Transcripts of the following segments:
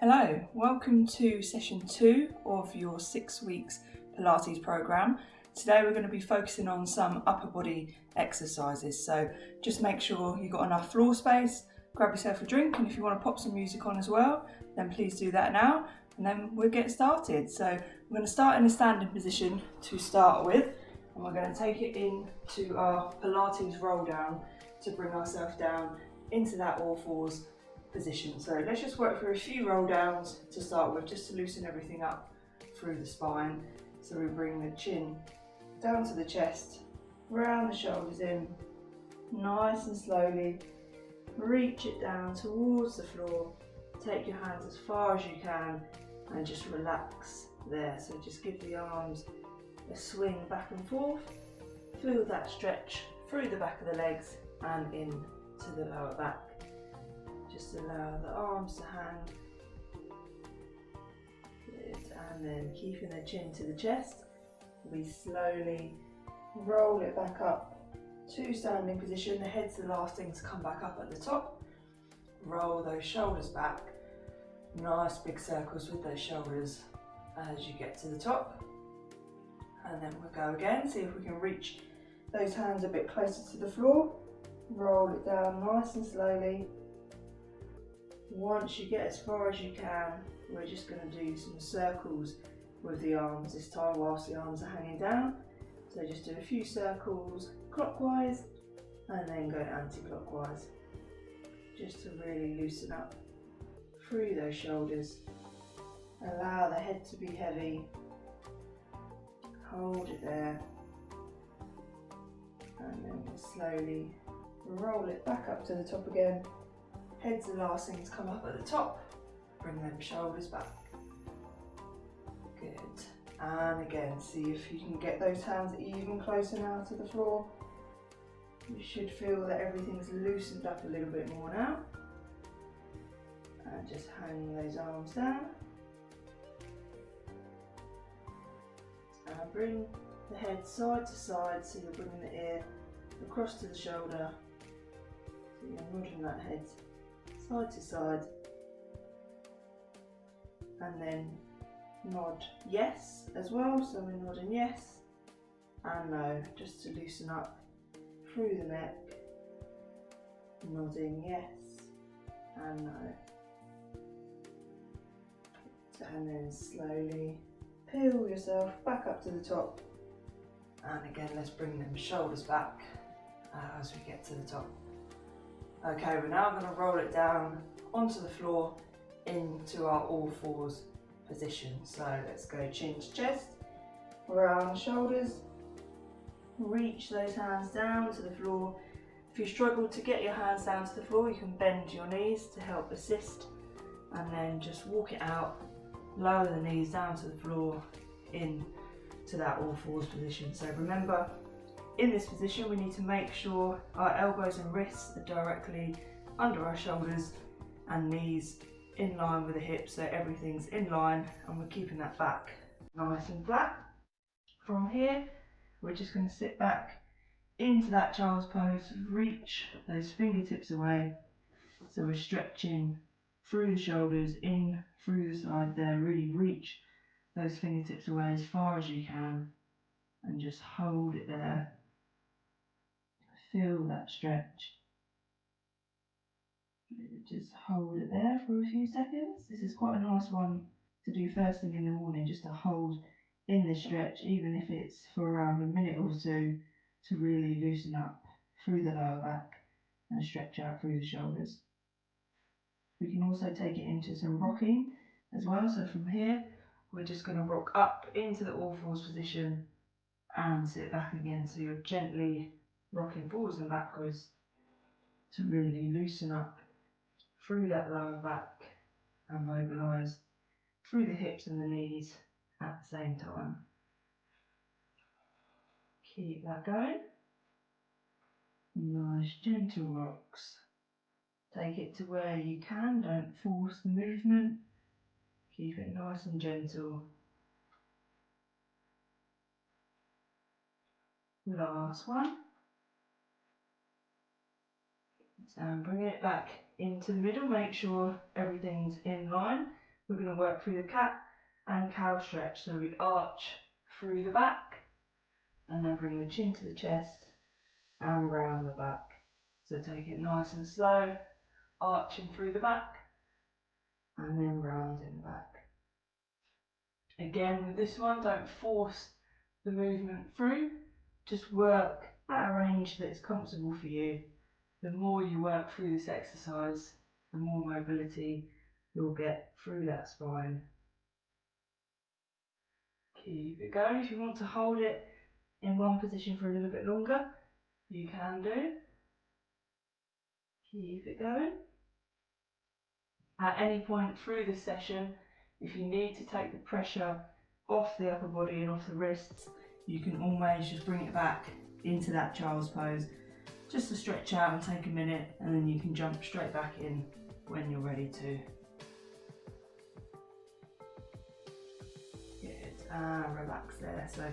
Hello, welcome to session 2 of your 6 weeks Pilates program. Today we're going to be focusing on some upper body exercises, so just make sure you've got enough floor space, grab yourself a drink, and if you want to pop some music on as well, then please do that now, and then we'll get started. So we're going to start in a standing position to start with, and we're going to take it into our Pilates roll down to bring ourselves down into that all fours position. So let's just work through a few roll downs to start with, just to loosen everything up through the spine. So we bring the chin down to the chest, round the shoulders in, nice and slowly, reach it down towards the floor, take your hands as far as you can and just relax there. So just give the arms a swing back and forth, feel that stretch through the back of the legs and in to the lower back. Just allow the arms to hang. Good. And then keeping the chin to the chest, we slowly roll it back up to standing position. The head's the last thing to come back up at the top. Roll those shoulders back. Nice big circles with those shoulders as you get to the top. And then we'll go again. See if we can reach those hands a bit closer to the floor. Roll it down nice and slowly. Once you get as far as you can, we're just going to do some circles with the arms this time whilst the arms are hanging down. So just do a few circles clockwise and then go anti-clockwise, just to really loosen up through those shoulders. Allow the head to be heavy, hold it there, and then we'll slowly roll it back up to the top again. Head's the last thing to come up at the top. Bring them shoulders back. Good. And again, see if you can get those hands even closer now to the floor. You should feel that everything's loosened up a little bit more now. And just hang those arms down. And bring the head side to side, so you're bringing the ear across to the shoulder. So you're nodding that head side to side, and then nod yes as well, so we're nodding yes and no, just to loosen up through the neck, nodding yes and no, and then slowly peel yourself back up to the top, and again let's bring them shoulders back as we get to the top. Okay, we're now going to roll it down onto the floor into our all fours position. So let's go chin to chest, round the shoulders, reach those hands down to the floor. If you struggle to get your hands down to the floor, you can bend your knees to help assist, and then just walk it out, lower the knees down to the floor, in to that all fours position. So remember, in this position we need to make sure our elbows and wrists are directly under our shoulders and knees in line with the hips, so everything's in line and we're keeping that back nice and flat. From here we're just going to sit back into that child's pose, reach those fingertips away, so we're stretching through the shoulders, in through the side there, really reach those fingertips away as far as you can and just hold it there. Feel that stretch. Just hold it there for a few seconds. This is quite a nice one to do first thing in the morning, just to hold in the stretch, even if it's for around a minute or two, to really loosen up through the lower back and stretch out through the shoulders. We can also take it into some rocking as well. So from here, we're just going to rock up into the all fours position and sit back again. So you're gently rocking forwards and backwards to really loosen up through that lower back and mobilise through the hips and the knees at the same time. Keep that going. Nice gentle rocks. Take it to where you can, don't force the movement. Keep it nice and gentle. Last one. And bring it back into the middle, make sure everything's in line we're going to work through the cat and cow stretch. So we arch through the back and then bring the chin to the chest and round the back. So take it nice and slow, arching through the back and then round in the back. Again with this one, don't force the movement through, just work at a range that's comfortable for you. The more you work through this exercise, the more mobility you'll get through that spine. Keep it going. If you want to hold it in one position for a little bit longer, you can do. Keep it going. At any point through this session, if you need to take the pressure off the upper body and off the wrists, you can always just bring it back into that child's pose, just to stretch out and take a minute, and then you can jump straight back in when you're ready to. Good, and relax there. So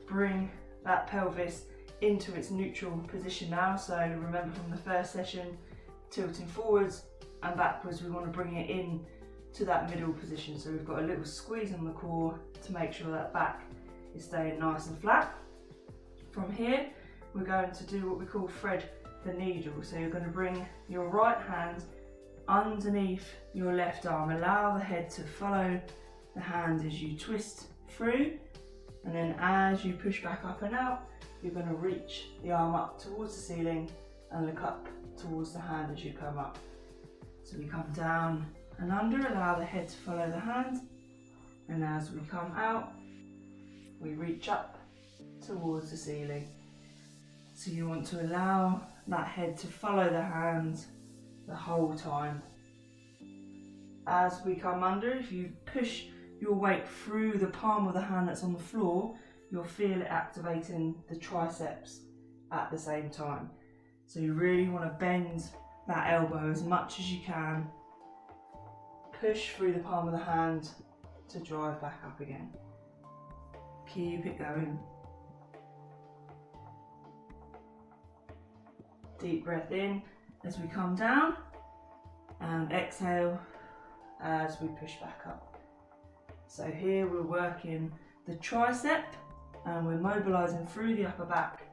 bring that pelvis into its neutral position now. So remember from the first session, tilting forwards and backwards, we want to bring it in to that middle position. So we've got a little squeeze on the core to make sure that back is staying nice and flat. From here, we're going to do what we call thread the needle. So you're going to bring your right hand underneath your left arm. Allow the head to follow the hand as you twist through, and then as you push back up and out, you're going to reach the arm up towards the ceiling and look up towards the hand as you come up. So we come down and under, allow the head to follow the hand, and as we come out, we reach up towards the ceiling. So you want to allow that head to follow the hand the whole time. As we come under, if you push your weight through the palm of the hand that's on the floor, you'll feel it activating the triceps at the same time. So you really want to bend that elbow as much as you can. Push through the palm of the hand to drive back up again. Keep it going. Deep breath in as we come down, and exhale as we push back up. So here we're working the tricep and we're mobilising through the upper back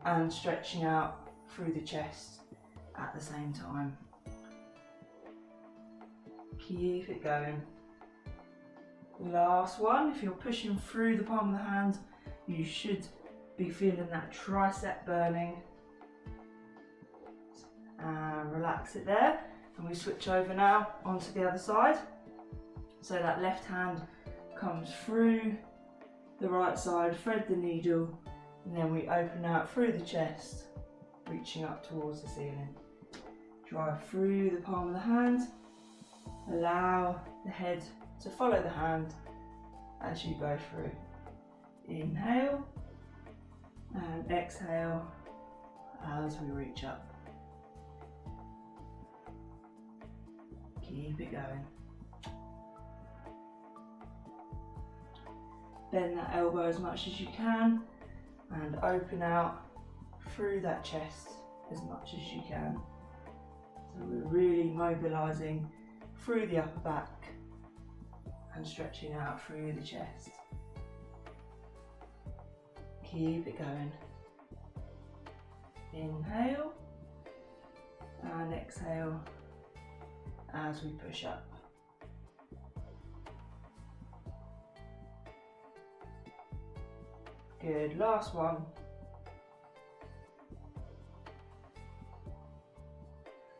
and stretching out through the chest at the same time. Keep it going. Last one. If you're pushing through the palm of the hand, you should be feeling that tricep burning. And relax it there. And we switch over now onto the other side. So that left hand comes through the right side, thread the needle, and then we open out through the chest, reaching up towards the ceiling. Drive through the palm of the hand. Allow the head to follow the hand as you go through. Inhale and exhale as we reach up. Keep it going. Bend that elbow as much as you can and open out through that chest as much as you can. So we're really mobilising through the upper back and stretching out through the chest. Keep it going. Inhale and exhale as we push up. Good, last one.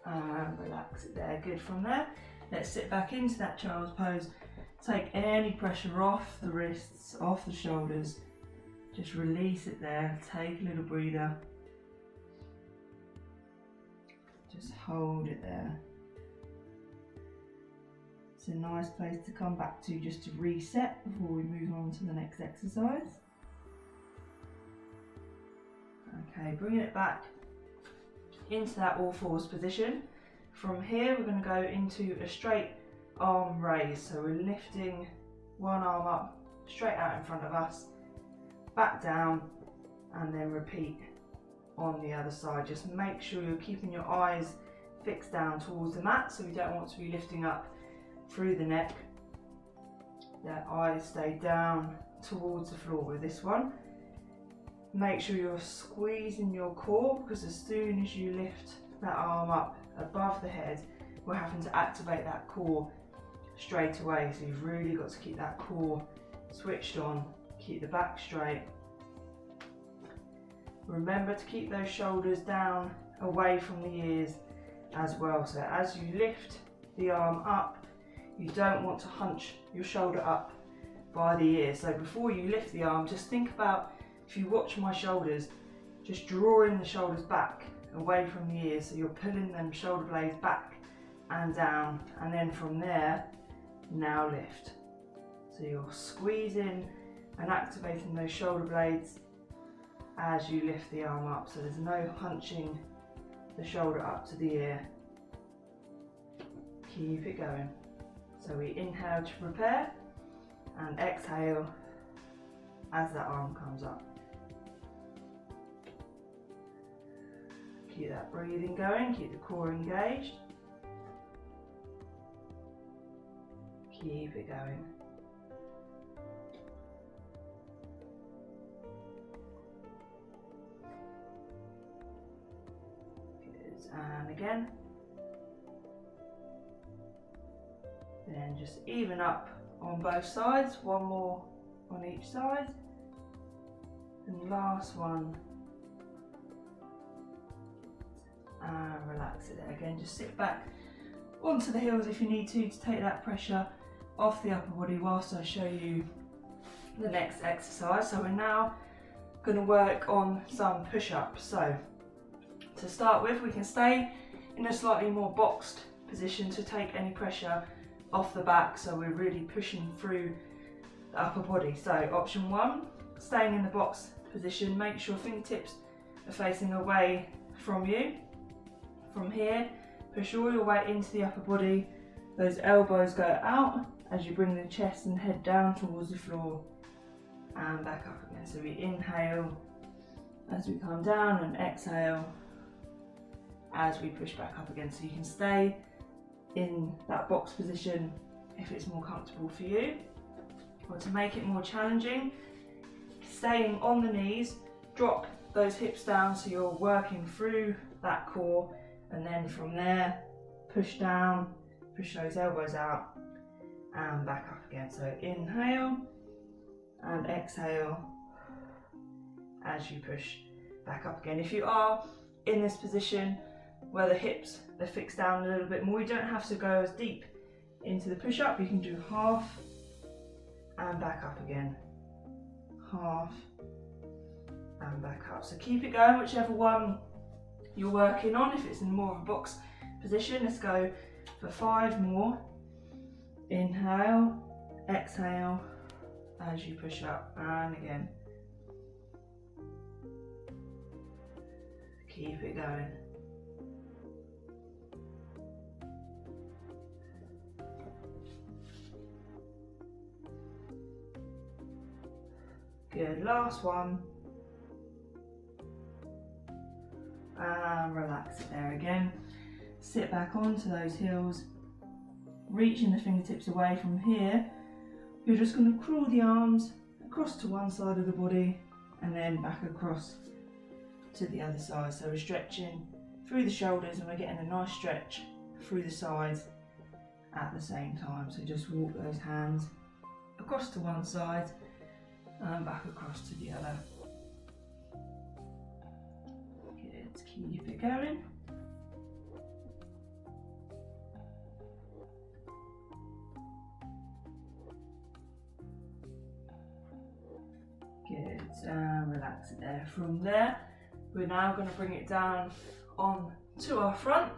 And relax it there, good. From there, let's sit back into that child's pose. Take any pressure off the wrists, off the shoulders. Just release it there, take a little breather. Just hold it there. It's a nice place to come back to just to reset before we move on to the next exercise. Okay, bringing it back into that all fours position. From here, we're going to go into a straight arm raise. So we're lifting one arm up straight out in front of us, back down, and then repeat on the other side. Just make sure you're keeping your eyes fixed down towards the mat, so we don't want to be lifting up through the neck their eyes stay down towards the floor with this one. Make sure you're squeezing your core, because as soon as you lift that arm up above the head, we're having to activate that core straight away. So you've really got to keep that core switched on, keep the back straight. Remember to keep those shoulders down away from the ears as well. So as you lift the arm up, you don't want to hunch your shoulder up by the ear. So before you lift the arm, just think about, if you watch my shoulders, just drawing the shoulders back away from the ears. So you're pulling them shoulder blades back and down, and then from there, now lift. So you're squeezing and activating those shoulder blades as you lift the arm up. So there's no hunching the shoulder up to the ear. Keep it going. So we inhale to prepare and exhale as that arm comes up. Keep that breathing going, keep the core engaged. Keep it going. Good, and again. Then just even up on both sides, one more on each side. And last one. And relax it there. Again, just sit back onto the heels if you need to take that pressure off the upper body whilst I show you the next exercise. So we're now going to work on some push-ups. So to start with, we can stay in a slightly more boxed position to take any pressure off the back, so we're really pushing through the upper body. So option one, staying in the box position, make sure fingertips are facing away from you. From here, push all your weight into the upper body, those elbows go out as you bring the chest and head down towards the floor and back up again. So we inhale as we come down and exhale as we push back up again. So you can stay in that box position if it's more comfortable for you. Or to make it more challenging, staying on the knees, drop those hips down so you're working through that core, and then from there push down, push those elbows out and back up again. So inhale and exhale as you push back up again. If you are in this position where the hips are fixed down a little bit more, you don't have to go as deep into the push-up. You can do half and back up again, half and back up. So keep it going, whichever one you're working on. If it's in more of a box position, let's go for 5 more. Inhale, exhale as you push up, and again. Keep it going. Good, last one. And relax it there again. Sit back onto those heels, reaching the fingertips away from here. You're just going to crawl the arms across to one side of the body and then back across to the other side. So we're stretching through the shoulders and we're getting a nice stretch through the sides at the same time. So just walk those hands across to one side and back across to the other. Good, keep it going. Good, and relax it there. From there, we're now going to bring it down on to our front.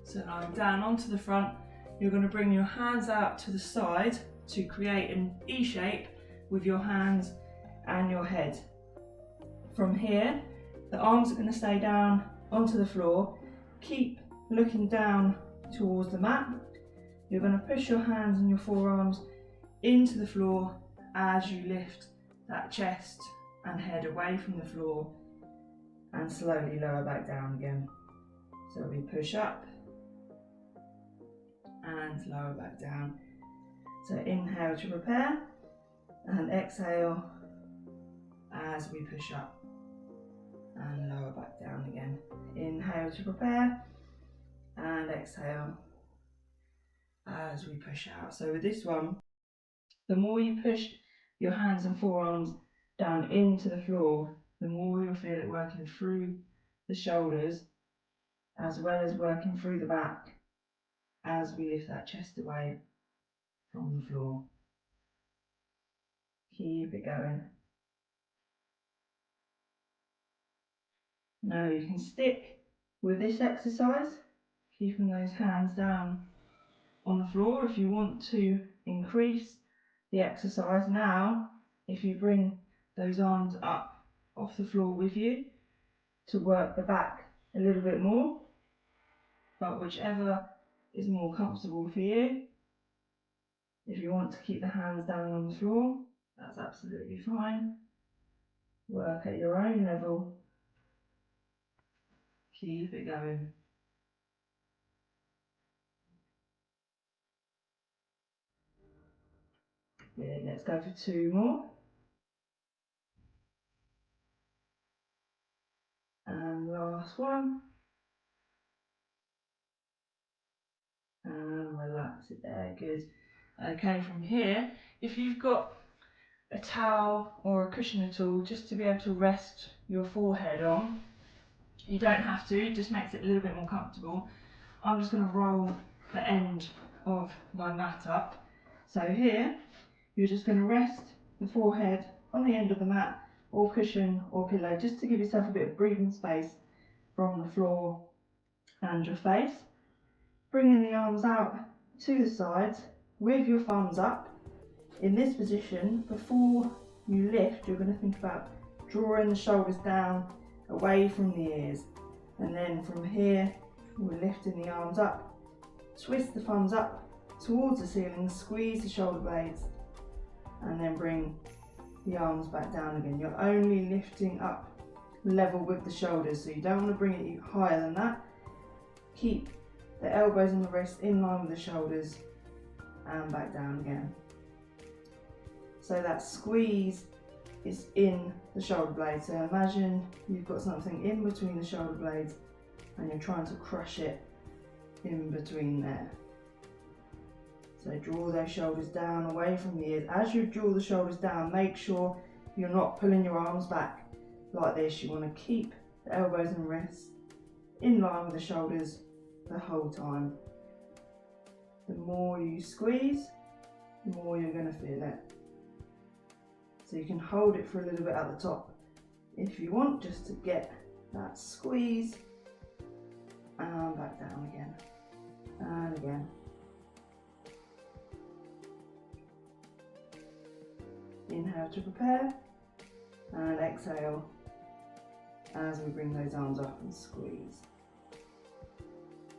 So lying down onto the front, you're going to bring your hands out to the side to create an E shape with your hands and your head. From here, the arms are going to stay down onto the floor. Keep looking down towards the mat. You're going to push your hands and your forearms into the floor as you lift that chest and head away from the floor and slowly lower back down again. So we push up and lower back down. So inhale to prepare And exhale as we push up and lower back down again. Inhale to prepare and exhale as we push out. So with this one, the more you push your hands and forearms down into the floor, the more you'll feel it working through the shoulders as well as working through the back as we lift that chest away from the floor. Keep it going. Now you can stick with this exercise, keeping those hands down on the floor. If you want to increase the exercise now, if you bring those arms up off the floor with you to work the back a little bit more, but whichever is more comfortable for you. If you want to keep the hands down on the floor, that's absolutely fine. Work at your own level. Keep it going. Good, let's go for 2 more. And last one. And relax it there, good. Okay, from here, if you've got a towel or a cushion at all, just to be able to rest your forehead on, you don't have to, it just makes it a little bit more comfortable. I'm just going to roll the end of my mat up. So here, you're just going to rest the forehead on the end of the mat or cushion or pillow, just to give yourself a bit of breathing space from the floor and your face. Bringing the arms out to the sides with your thumbs up. In this position, before you lift, you're going to think about drawing the shoulders down away from the ears. And then from here, we're lifting the arms up. Twist the thumbs up towards the ceiling, squeeze the shoulder blades, and then bring the arms back down again. You're only lifting up level with the shoulders, so you don't want to bring it higher than that. Keep the elbows and the wrists in line with the shoulders and back down again. So that squeeze is in the shoulder blades. So imagine you've got something in between the shoulder blades and you're trying to crush it in between there. So draw those shoulders down away from the ears. As you draw the shoulders down, make sure you're not pulling your arms back like this. You want to keep the elbows and wrists in line with the shoulders the whole time. The more you squeeze, the more you're going to feel it. So you can hold it for a little bit at the top if you want, just to get that squeeze, and back down again and again. Inhale to prepare and exhale as we bring those arms up and squeeze.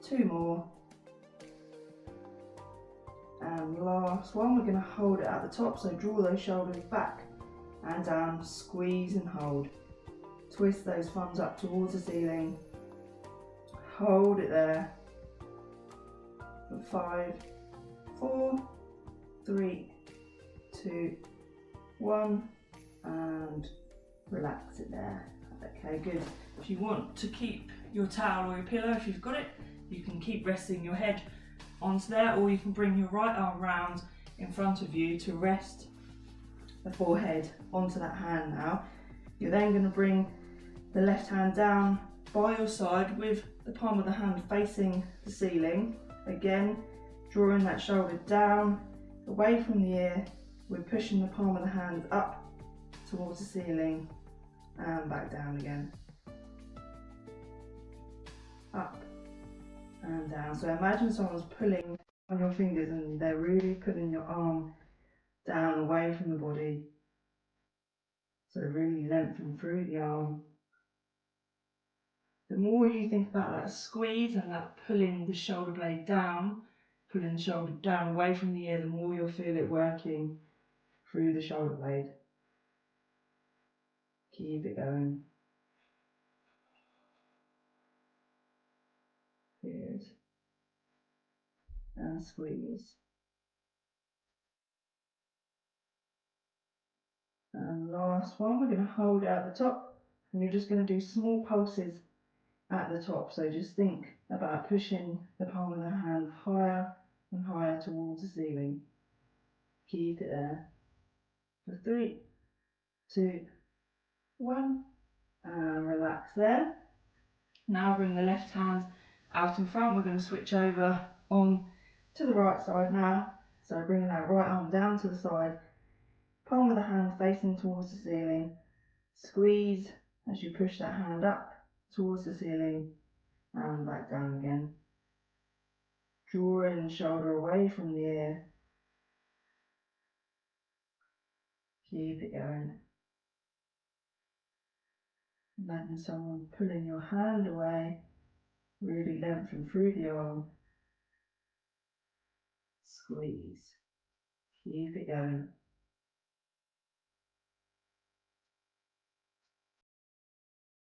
2 more. And last one, we're going to hold it at the top, so draw those shoulders back and down, squeeze and hold. Twist those thumbs up towards the ceiling. Hold it there for 5, 4, 3, 2, 1, and relax it there. Okay, good. If you want to keep your towel or your pillow, if you've got it, you can keep resting your head onto there, or you can bring your right arm round in front of you to rest the forehead onto that hand now. You're then going to bring the left hand down by your side with the palm of the hand facing the ceiling. Again, drawing that shoulder down away from the ear. We're pushing the palm of the hand up towards the ceiling and back down again. Up and down. So imagine someone's pulling on your fingers and they're really pulling your arm down away from the body. So really lengthen through the arm. The more you think about that squeeze and that pulling the shoulder blade down, pulling the shoulder down away from the ear, the more you'll feel it working through the shoulder blade. Keep it going. Good. And squeeze. last one, we're going to hold it at the top, and you're just going to do small pulses at the top. So just think about pushing the palm of the hand higher and higher towards the ceiling. Keep it there for 3, 2, 1, and relax there. Now bring the left hand out in front. We're going to switch over on to the right side now. So bring that right arm down to the side, palm of the hand facing towards the ceiling. Squeeze as you push that hand up towards the ceiling and back down again. Drawing the shoulder away from the ear. Keep it going. Imagine someone pulling your hand away, really lengthen through the arm. Squeeze. Keep it going.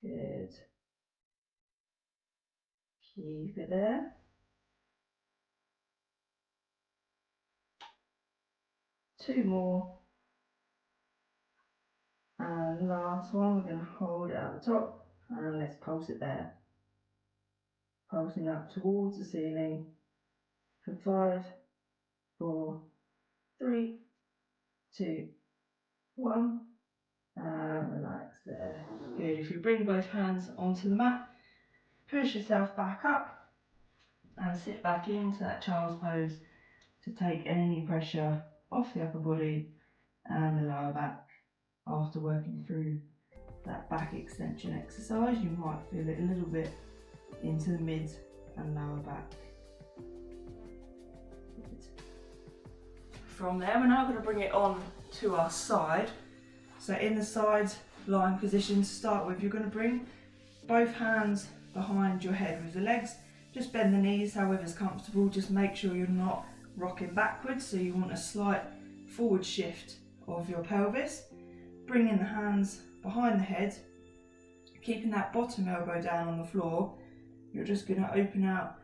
Good. Keep it there. Two more. And last one, we're going to hold it at the top and let's pulse it there. Pulsing up towards the ceiling for 5, 4, 3, 2, 1. And relax there. Good. If you bring both hands onto the mat, push yourself back up and sit back into that child's pose to take any pressure off the upper body and the lower back. After working through that back extension exercise, you might feel it a little bit into the mid and lower back. Good. From there, we're now going to bring it on to our side. So in the side lying position to start with, you're going to bring both hands behind your head with the legs. Just bend the knees however's comfortable. Just make sure you're not rocking backwards, so you want a slight forward shift of your pelvis. Bringing the hands behind the head, keeping that bottom elbow down on the floor. You're just going to open out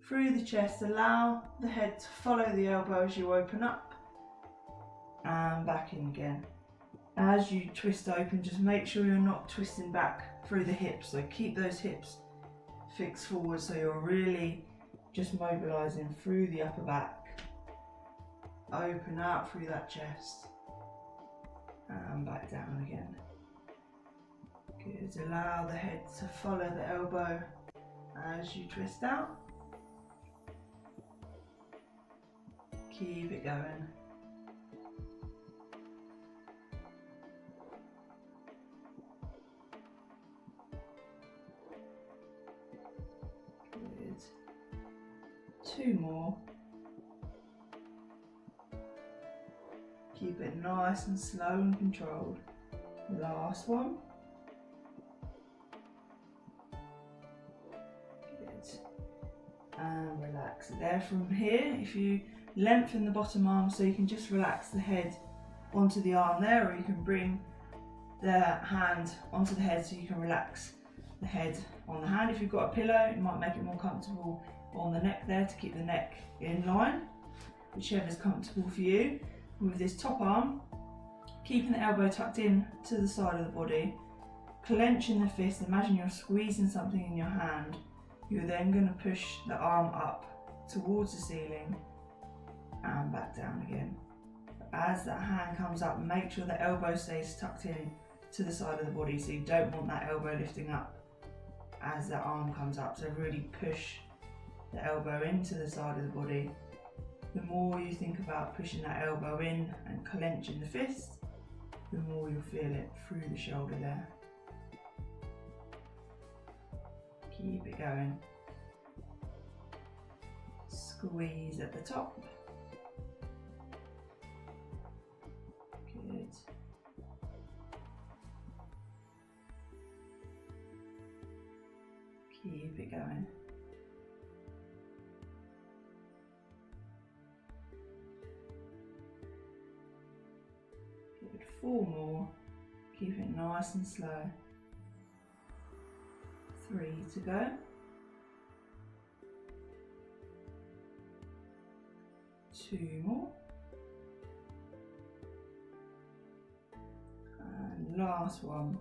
through the chest, allow the head to follow the elbow as you open up and back in again. As you twist open, just make sure you're not twisting back through the hips, so keep those hips fixed forward so you're really just mobilising through the upper back. Open out through that chest and back down again. Good. Allow the head to follow the elbow as you twist out. Keep it going. Good. 2 more. Keep it nice and slow and controlled. Last one. Good. And relax it there. From here, if you lengthen the bottom arm so you can just relax the head onto the arm there, or you can bring the hand onto the head so you can relax the head on the hand. If you've got a pillow, it might make it more comfortable on the neck there to keep the neck in line, whichever is comfortable for you. With this top arm, keeping the elbow tucked in to the side of the body, clenching the fist, imagine you're squeezing something in your hand. You're then going to push the arm up towards the ceiling and back down again. As that hand comes up, make sure the elbow stays tucked in to the side of the body, so you don't want that elbow lifting up as the arm comes up. So really push the elbow into the side of the body. The more you think about pushing that elbow in and clenching the fist, the more you'll feel it through the shoulder there. Keep it going. Squeeze at the top. Good. Keep it going. Good. 4 more. Keep it nice and slow. 3 to go. 2 more. And last one.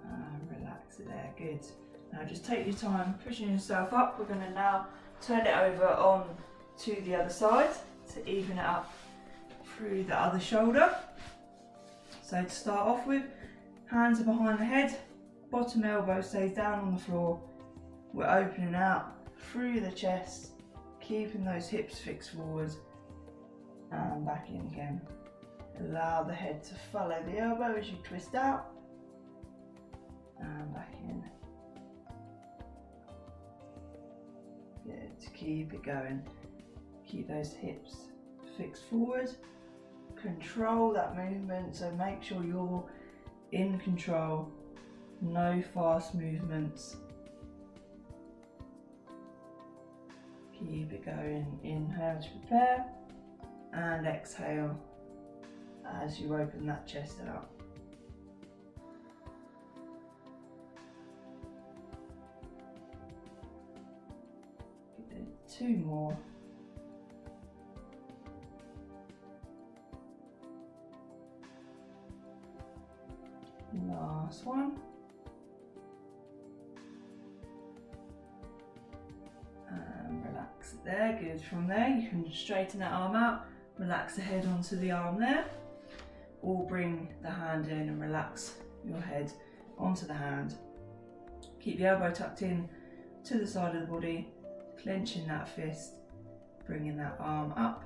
And relax it there, good. Now just take your time pushing yourself up. We're going to now turn it over on to the other side to even it up through the other shoulder. So to start off with, hands are behind the head, bottom elbow stays down on the floor. We're opening out through the chest, keeping those hips fixed forward and back in again. Allow the head to follow the elbow as you twist out and back in. Good, keep it going. Keep those hips fixed forward. Control that movement, so make sure you're in control. No fast movements. Keep it going. Inhale to prepare and exhale as you open that chest out. Good. 2 more. Last one. And relax it there, good. From there you can straighten that arm out, relax the head onto the arm there, or bring the hand in and relax your head onto the hand. Keep the elbow tucked in to the side of the body, clenching that fist, bringing that arm up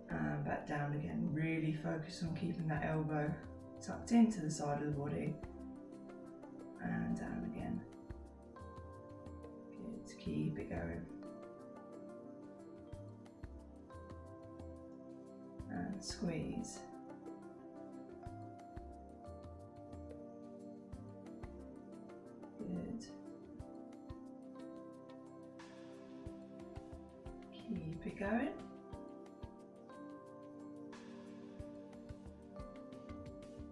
and back down again. Really focus on keeping that elbow tucked into the side of the body and down again. Good, keep it going. And squeeze. Good. Keep it going.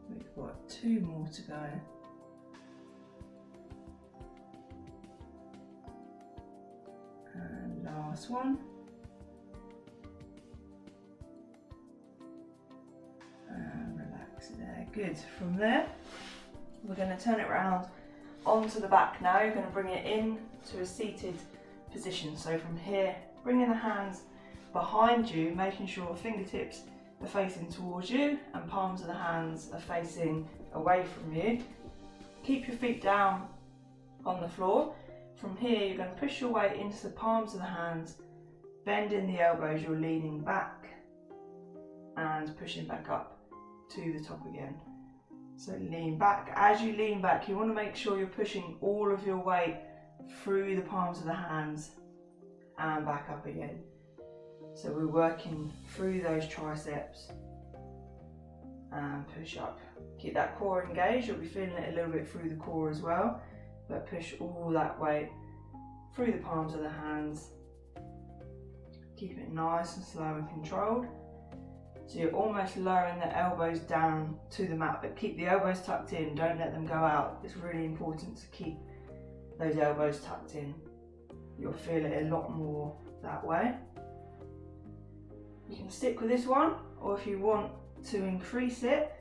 We've got 2 more to go. And last one. And relax it there. Good. From there, we're going to turn it around onto the back now. You're going to bring it in to a seated position. So from here, bringing the hands behind you, making sure fingertips are facing towards you and palms of the hands are facing away from you. Keep your feet down on the floor. From here, you're going to push your weight into the palms of the hands, bending the elbows, you're leaning back and pushing back up to the top again. So lean back. As you lean back, you want to make sure you're pushing all of your weight through the palms of the hands and back up again. So we're working through those triceps and push up. Keep that core engaged. You'll be feeling it a little bit through the core as well, but push all that weight through the palms of the hands. Keep it nice and slow and controlled. So you're almost lowering the elbows down to the mat, but keep the elbows tucked in, don't let them go out. It's really important to keep those elbows tucked in. You'll feel it a lot more that way. You can stick with this one, or if you want to increase it,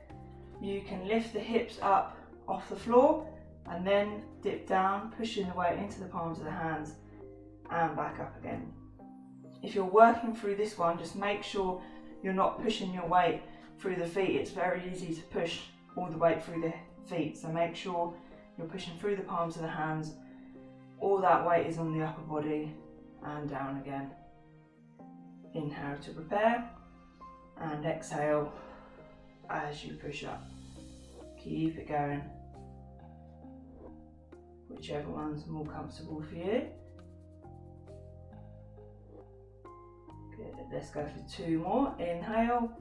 you can lift the hips up off the floor and then dip down, pushing the weight into the palms of the hands and back up again. If you're working through this one, just make sure you're not pushing your weight through the feet. It's very easy to push all the weight through the feet, so make sure you're pushing through the palms of the hands. All that weight is on the upper body and down again. Inhale to prepare and exhale as you push up. Keep it going, whichever one's more comfortable for you. Good. Let's go for 2 more. Inhale,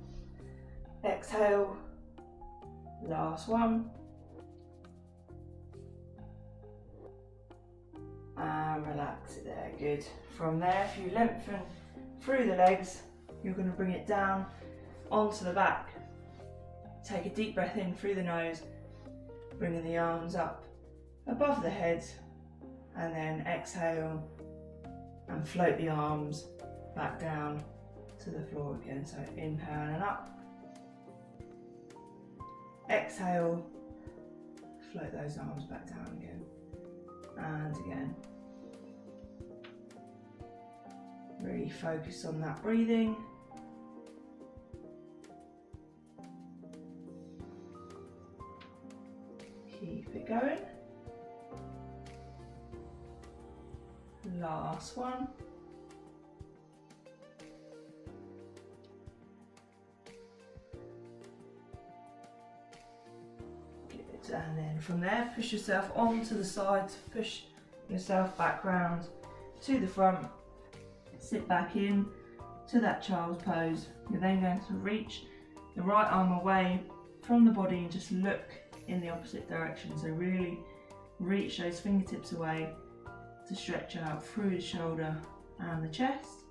exhale, last one, and relax it there. Good. From there, if you lengthen through the legs, you're going to bring it down onto the back. Take a deep breath in through the nose, bringing the arms up above the head, and then exhale and float the arms back down to the floor again. So inhale and up. Exhale, float those arms back down again. And again. Really focus on that breathing. Keep it going. Last one. Good. And then from there, push yourself onto the sides, push yourself back round to the front. Sit back in to that child's pose. You're then going to reach the right arm away from the body and just look in the opposite direction. So really reach those fingertips away to stretch out through the shoulder and the chest.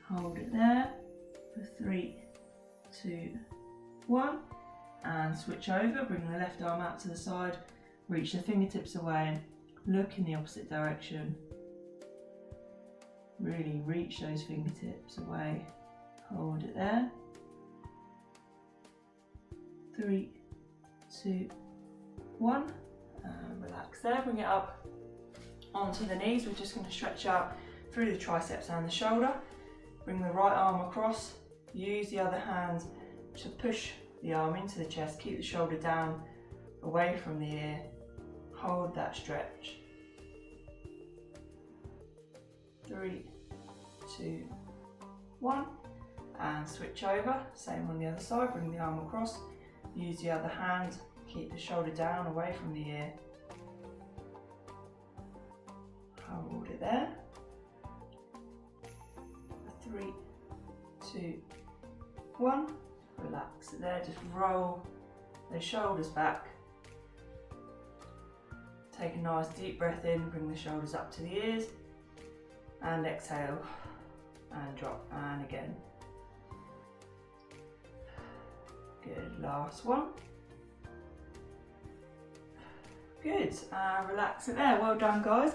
Hold it there for 3, 2, 1, and switch over. Bring the left arm out to the side, reach the fingertips away, look in the opposite direction. Really reach those fingertips away. Hold it there. 3, 2, 1. And relax there. Bring it up onto the knees. We're just going to stretch out through the triceps and the shoulder. Bring the right arm across. Use the other hand to push the arm into the chest. Keep the shoulder down, away from the ear. Hold that stretch. 3, 2, 1, and switch over. Same on the other side. Bring the arm across. Use the other hand. Keep the shoulder down, away from the ear. Hold it there. 3, 2, 1. Relax it there. Just roll the shoulders back. Take a nice deep breath in. Bring the shoulders up to the ears. And exhale. And drop. And again. Good. Last one. Good. Relax it there. Well done, guys.